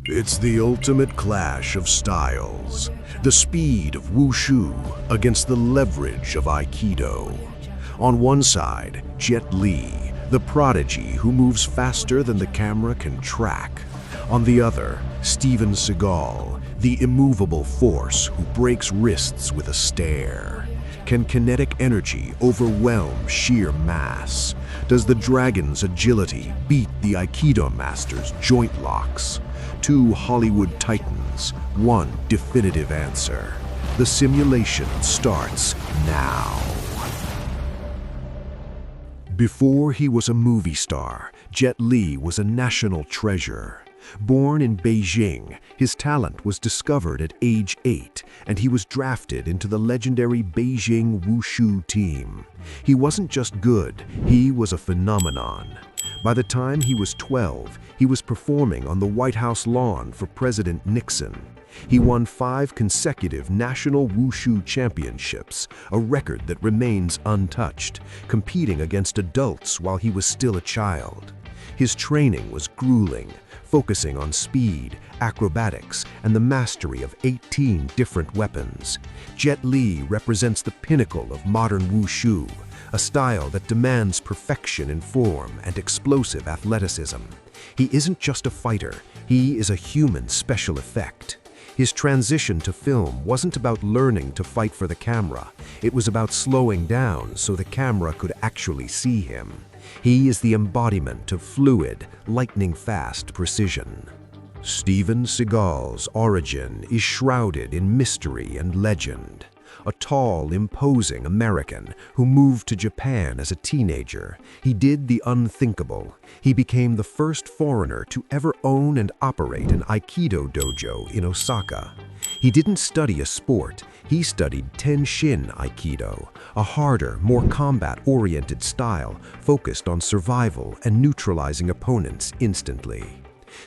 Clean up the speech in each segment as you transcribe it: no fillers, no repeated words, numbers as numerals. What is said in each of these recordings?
It's the ultimate clash of styles. The speed of Wushu against the leverage of Aikido. On one side, Jet Li, the prodigy who moves faster than the camera can track. On the other, Steven Seagal, the immovable force who breaks wrists with a stare. Can kinetic energy overwhelm sheer mass? Does the dragon's agility beat the Aikido master's joint locks? Two Hollywood titans, one definitive answer. The simulation starts now. Before he was a movie star, Jet Li was a national treasure. Born in Beijing, his talent was discovered at age 8, and he was drafted into the legendary Beijing Wushu team. He wasn't just good, he was a phenomenon. By the time he was 12, he was performing on the White House lawn for President Nixon. He won 5 consecutive national wushu championships, a record that remains untouched, competing against adults while he was still a child. His training was grueling, focusing on speed, acrobatics, and the mastery of 18 different weapons. Jet Li represents the pinnacle of modern wushu, a style that demands perfection in form and explosive athleticism. He isn't just a fighter, he is a human special effect. His transition to film wasn't about learning to fight for the camera. It was about slowing down so the camera could actually see him. He is the embodiment of fluid, lightning-fast precision. Steven Seagal's origin is shrouded in mystery and legend. A tall, imposing American who moved to Japan as a teenager, he did the unthinkable. He became the first foreigner to ever own and operate an Aikido dojo in Osaka. He didn't study a sport, he studied Tenshin Aikido, a harder, more combat-oriented style focused on survival and neutralizing opponents instantly.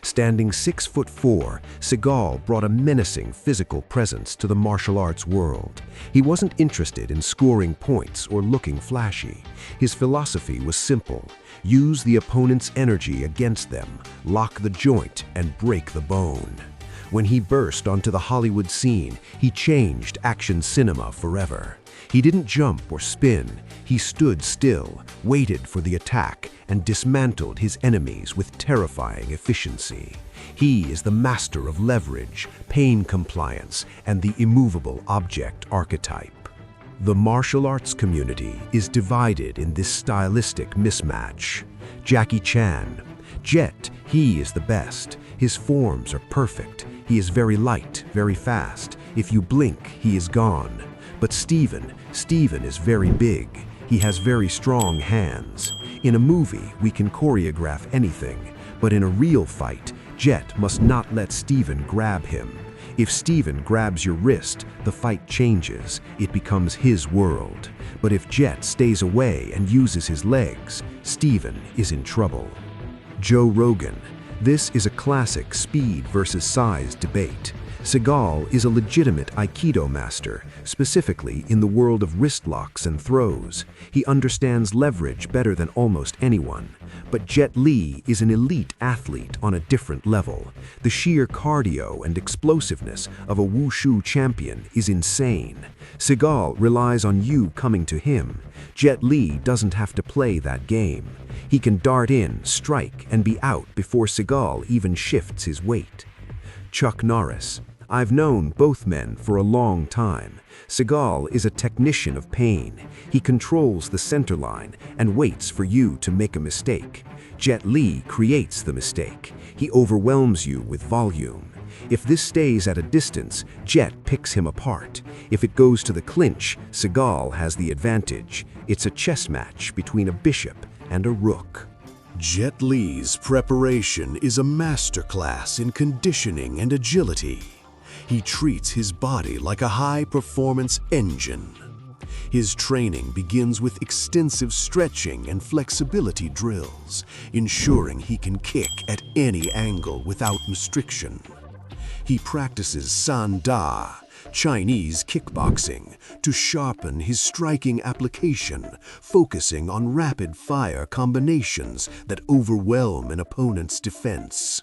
Standing 6'4", Seagal brought a menacing physical presence to the martial arts world. He wasn't interested in scoring points or looking flashy. His philosophy was simple: use the opponent's energy against them, lock the joint, and break the bone. When he burst onto the Hollywood scene, he changed action cinema forever. He didn't jump or spin. He stood still, waited for the attack, and dismantled his enemies with terrifying efficiency. He is the master of leverage, pain compliance, and the immovable object archetype. The martial arts community is divided in this stylistic mismatch. Jackie Chan. Jet, he is the best. His forms are perfect. He is very light, very fast. If you blink, he is gone. But Steven is very big. He has very strong hands. In a movie, we can choreograph anything, but in a real fight, Jet must not let Steven grab him. If Steven grabs your wrist, the fight changes. It becomes his world. But if Jet stays away and uses his legs, Steven is in trouble. Joe Rogan. This is a classic speed versus size debate. Seagal is a legitimate Aikido master, specifically in the world of wrist locks and throws. He understands leverage better than almost anyone. But Jet Li is an elite athlete on a different level. The sheer cardio and explosiveness of a wushu champion is insane. Seagal relies on you coming to him. Jet Li doesn't have to play that game. He can dart in, strike, and be out before Seagal even shifts his weight. Chuck Norris. I've known both men for a long time. Seagal is a technician of pain. He controls the center line and waits for you to make a mistake. Jet Li creates the mistake. He overwhelms you with volume. If this stays at a distance, Jet picks him apart. If it goes to the clinch, Seagal has the advantage. It's a chess match between a bishop and a rook. Jet Li's preparation is a masterclass in conditioning and agility. He treats his body like a high-performance engine. His training begins with extensive stretching and flexibility drills, ensuring he can kick at any angle without restriction. He practices San Da, Chinese kickboxing, to sharpen his striking application, focusing on rapid-fire combinations that overwhelm an opponent's defense.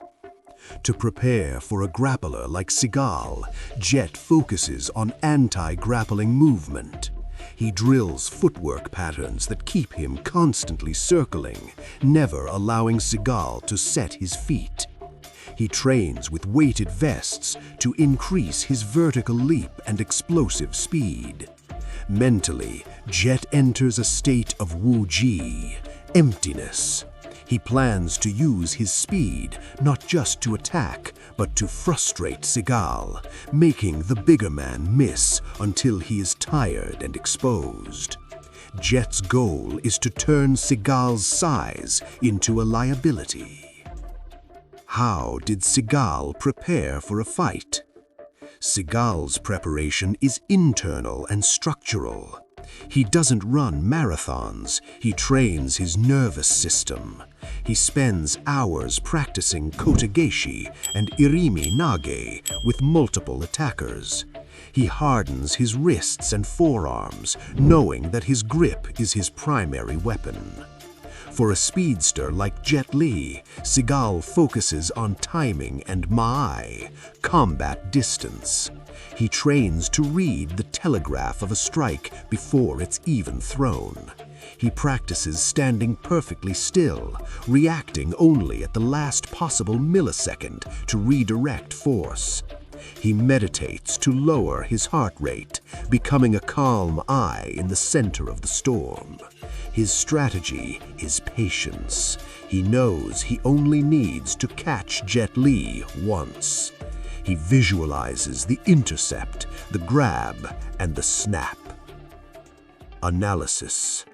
To prepare for a grappler like Seagal, Jet focuses on anti-grappling movement. He drills footwork patterns that keep him constantly circling, never allowing Seagal to set his feet. He trains with weighted vests to increase his vertical leap and explosive speed. Mentally, Jet enters a state of wuji, emptiness. He plans to use his speed not just to attack, but to frustrate Seagal, making the bigger man miss until he is tired and exposed. Jet's goal is to turn Seagal's size into a liability. How did Seagal prepare for a fight? Seagal's preparation is internal and structural. He doesn't run marathons, he trains his nervous system. He spends hours practicing kotegaeshi and irimi nage with multiple attackers. He hardens his wrists and forearms, knowing that his grip is his primary weapon. For a speedster like Jet Li, Seagal focuses on timing and ma'ai, combat distance. He trains to read the telegraph of a strike before it's even thrown. He practices standing perfectly still, reacting only at the last possible millisecond to redirect force. He meditates to lower his heart rate, becoming a calm eye in the center of the storm. His strategy is patience. He knows he only needs to catch Jet Li once. He visualizes the intercept, the grab, and the snap. Analysis.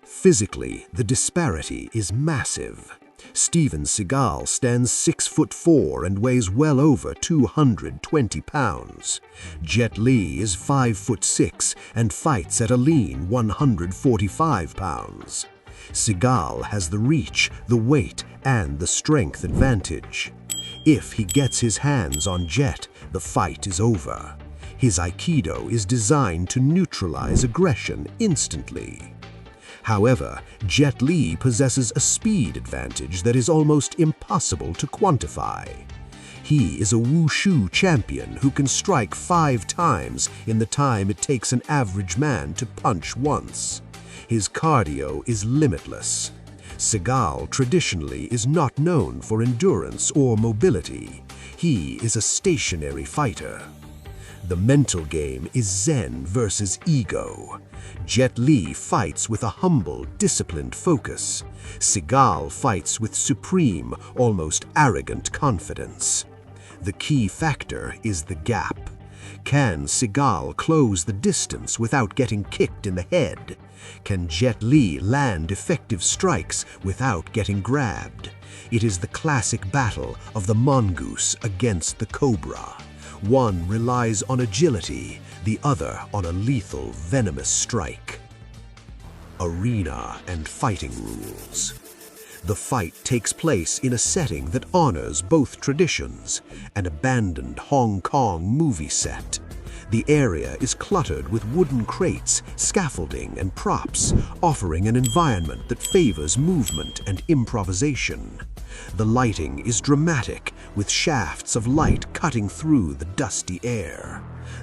Physically, the disparity is massive. Steven Seagal stands 6'4" and weighs well over 220 pounds. Jet Li is 5'6" and fights at a lean 145 pounds. Seagal has the reach, the weight, and the strength advantage. If he gets his hands on Jet, the fight is over. His Aikido is designed to neutralize aggression instantly. However, Jet Li possesses a speed advantage that is almost impossible to quantify. He is a Wushu champion who can strike 5 times in the time it takes an average man to punch once. His cardio is limitless. Seagal traditionally is not known for endurance or mobility. He is a stationary fighter. The mental game is Zen versus ego. Jet Li fights with a humble, disciplined focus. Seagal fights with supreme, almost arrogant confidence. The key factor is the gap. Can Seagal close the distance without getting kicked in the head? Can Jet Li land effective strikes without getting grabbed? It is the classic battle of the mongoose against the cobra. One relies on agility, the other on a lethal, venomous strike. Arena and fighting rules. The fight takes place in a setting that honors both traditions, an abandoned Hong Kong movie set. The area is cluttered with wooden crates, scaffolding, and props, offering an environment that favors movement and improvisation. The lighting is dramatic, with shafts of light cutting through the dusty air.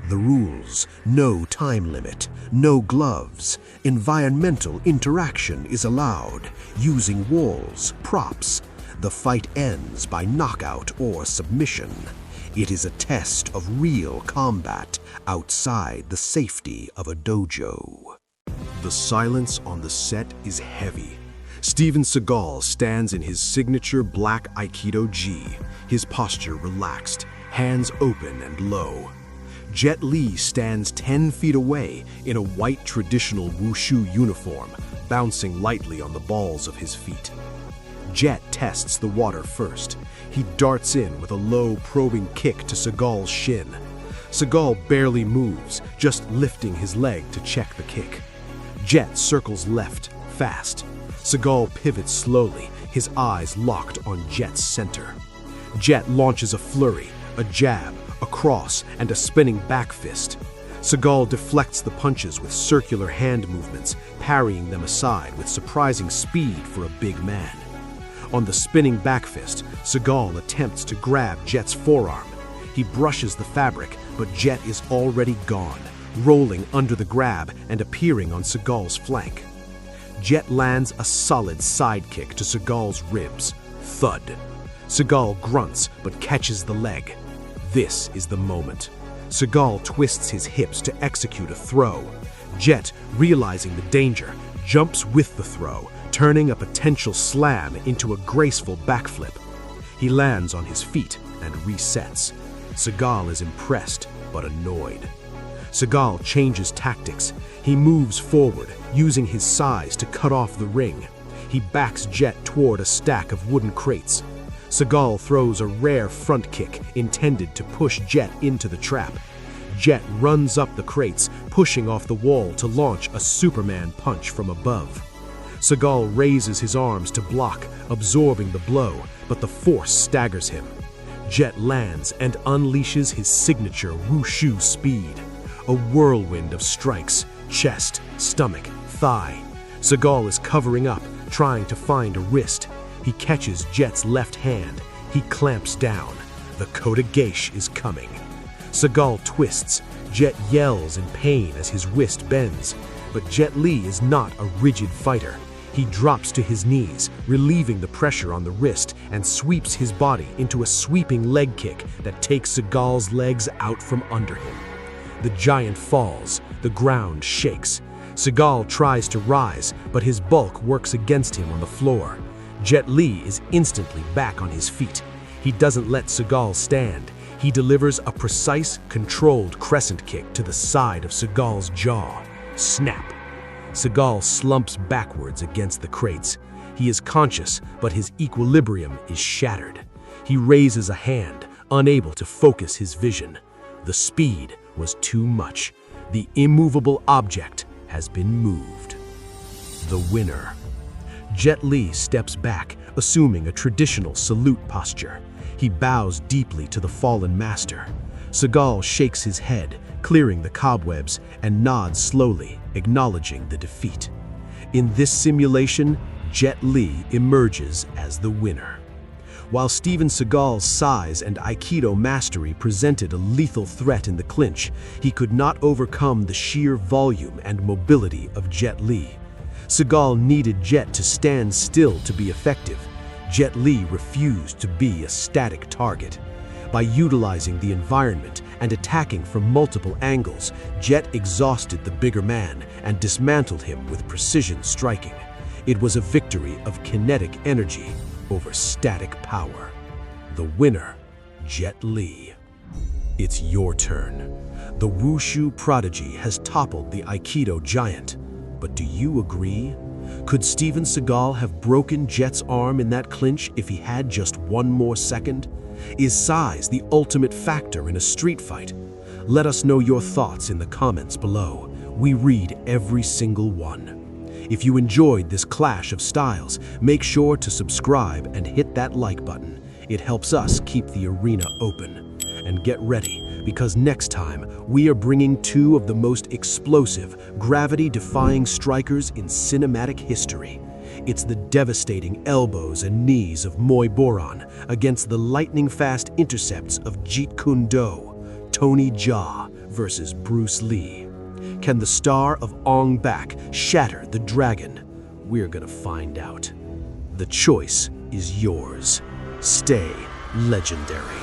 The rules: no time limit, no gloves. Environmental interaction is allowed, using walls, props. The fight ends by knockout or submission. It is a test of real combat outside the safety of a dojo. The silence on the set is heavy. Steven Seagal stands in his signature black Aikido gi, his posture relaxed, hands open and low. Jet Li stands 10 feet away in a white traditional Wushu uniform, bouncing lightly on the balls of his feet. Jet tests the water first. He darts in with a low, probing kick to Seagal's shin. Seagal barely moves, just lifting his leg to check the kick. Jet circles left, fast. Seagal pivots slowly, his eyes locked on Jet's center. Jet launches a flurry, a jab, a cross, and a spinning back fist. Seagal deflects the punches with circular hand movements, parrying them aside with surprising speed for a big man. On the spinning back fist, Seagal attempts to grab Jet's forearm. He brushes the fabric, but Jet is already gone, rolling under the grab and appearing on Seagal's flank. Jet lands a solid side kick to Seagal's ribs. Thud. Seagal grunts but catches the leg. This is the moment. Seagal twists his hips to execute a throw. Jet, realizing the danger, jumps with the throw, turning a potential slam into a graceful backflip. He lands on his feet and resets. Seagal is impressed but annoyed. Seagal changes tactics. He moves forward, using his size to cut off the ring. He backs Jet toward a stack of wooden crates. Seagal throws a rare front kick intended to push Jet into the trap. Jet runs up the crates, pushing off the wall to launch a Superman punch from above. Seagal raises his arms to block, absorbing the blow, but the force staggers him. Jet lands and unleashes his signature Wushu speed. A whirlwind of strikes, chest, stomach, thigh. Seagal is covering up, trying to find a wrist. He catches Jet's left hand. He clamps down. The Kota Geisha is coming. Seagal twists. Jet yells in pain as his wrist bends. But Jet Li is not a rigid fighter. He drops to his knees, relieving the pressure on the wrist, and sweeps his body into a sweeping leg kick that takes Seagal's legs out from under him. The giant falls. The ground shakes. Seagal tries to rise, but his bulk works against him on the floor. Jet Li is instantly back on his feet. He doesn't let Seagal stand. He delivers a precise, controlled crescent kick to the side of Seagal's jaw. Snap. Seagal slumps backwards against the crates. He is conscious, but his equilibrium is shattered. He raises a hand, unable to focus his vision. The speed was too much. The immovable object has been moved. The winner. Jet Li steps back, assuming a traditional salute posture. He bows deeply to the fallen master. Seagal shakes his head, clearing the cobwebs, and nods slowly, acknowledging the defeat. In this simulation, Jet Li emerges as the winner. While Steven Seagal's size and Aikido mastery presented a lethal threat in the clinch, he could not overcome the sheer volume and mobility of Jet Li. Seagal needed Jet to stand still to be effective. Jet Li refused to be a static target. By utilizing the environment and attacking from multiple angles, Jet exhausted the bigger man and dismantled him with precision striking. It was a victory of kinetic energy over static power. The winner, Jet Li. It's your turn. The Wushu prodigy has toppled the Aikido giant. But do you agree? Could Steven Seagal have broken Jet's arm in that clinch if he had just one more second? Is size the ultimate factor in a street fight? Let us know your thoughts in the comments below. We read every single one. If you enjoyed this clash of styles, make sure to subscribe and hit that like button. It helps us keep the arena open. And get ready, because next time we are bringing two of the most explosive, gravity-defying strikers in cinematic history. It's the devastating elbows and knees of Moy Boran against the lightning-fast intercepts of Jeet Kune Do, Tony Jaa versus Bruce Lee. Can the star of Ong Bak shatter the dragon? We're gonna find out. The choice is yours. Stay legendary.